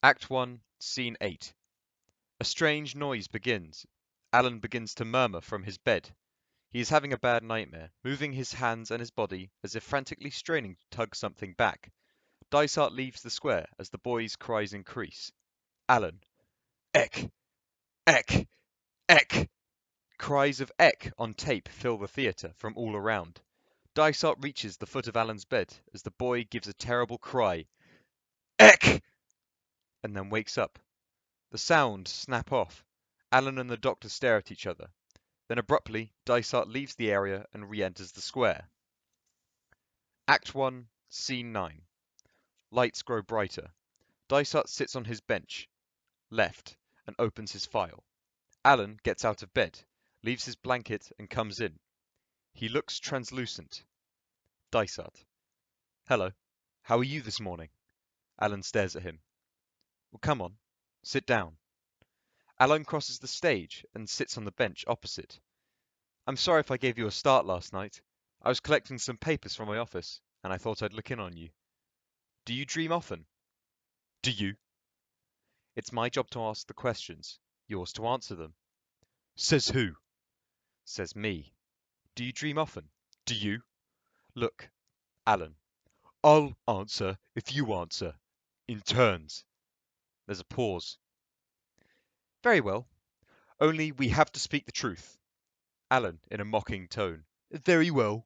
Act 1, Scene 8. A strange noise begins. Alan begins to murmur from his bed. He is having a bad nightmare, moving his hands and his body as if frantically straining to tug something back. Dysart leaves the square as the boy's cries increase. Alan. Eck! Eck! Eck! Cries of Eck on tape fill the theatre from all around. Dysart reaches the foot of Alan's bed as the boy gives a terrible cry. Eck! And then wakes up. The sounds snap off. Alan and the doctor stare at each other. Then abruptly, Dysart leaves the area and re-enters the square. Act 1, Scene 9. Lights grow brighter. Dysart sits on his bench, left, and opens his file. Alan gets out of bed, leaves his blanket and comes in. He looks translucent. Dysart. Hello. How are you this morning? Alan stares at him. Well, come on. Sit down. Alan crosses the stage and sits on the bench opposite. I'm sorry if I gave you a start last night. I was collecting some papers from my office, and I thought I'd look in on you. Do you dream often? Do you? It's my job to ask the questions, yours to answer them. Says who? Says me. Do you dream often? Do you? Look, Alan. I'll answer if you answer. In turns. There's a pause. Very well. Only we have to speak the truth. Alan, in a mocking tone. Very well.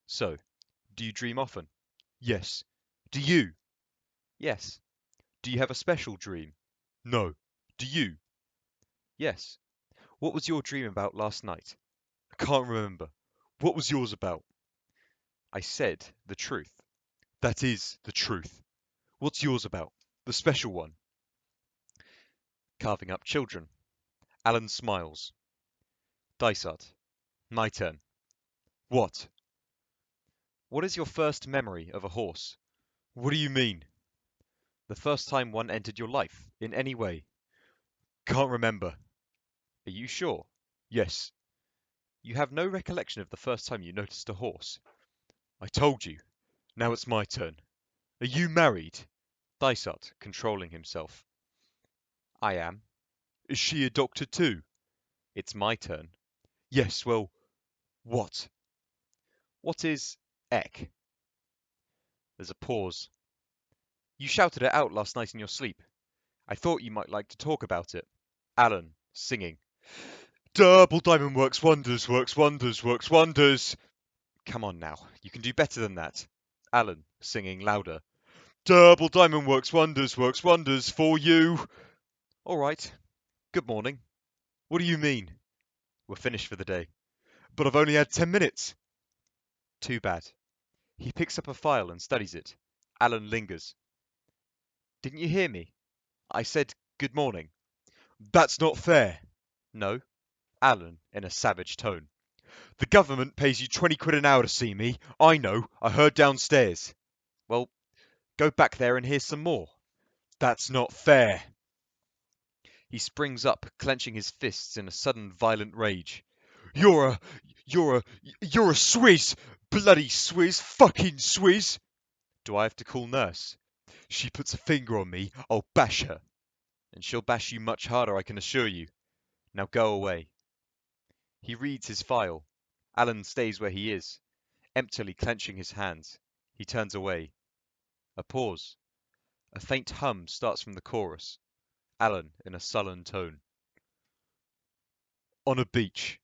So, do you dream often? Yes. Do you? Yes. Do you have a special dream? No. Do you? Yes. What was your dream about last night? I can't remember. What was yours about? I said the truth. That is the truth. What's yours about? The special one. Carving up children. Alan smiles. Dysart. My turn. What? What is your first memory of a horse? What do you mean? The first time one entered your life, in any way. Can't remember. Are you sure? Yes. You have no recollection of the first time you noticed a horse. I told you. Now it's my turn. Are you married? Dysart, controlling himself. I am. Is she a doctor too? It's my turn. Yes, well, what? What is Eck? There's a pause. You shouted it out last night in your sleep. I thought you might like to talk about it. Alan, singing. Double diamond works wonders, works wonders, works wonders. Come on now, you can do better than that. Alan, singing louder. Double diamond works wonders for you. All right. Good morning. What do you mean? We're finished for the day. But I've only had 10 minutes. Too bad. He picks up a file and studies it. Alan lingers. Didn't you hear me? I said good morning. That's not fair. No. Alan, in a savage tone. The government pays you 20 quid an hour to see me. I know. I heard downstairs. Well, go back there and hear some more. That's not fair. He springs up, clenching his fists in a sudden violent rage. You're a swizz! Bloody swizz! Fucking swizz! Do I have to call nurse? She puts a finger on me, I'll bash her. And she'll bash you much harder, I can assure you. Now go away. He reads his file. Alan stays where he is, emptily clenching his hands. He turns away. A pause. A faint hum starts from the chorus. Alan in a sullen tone. On a beach.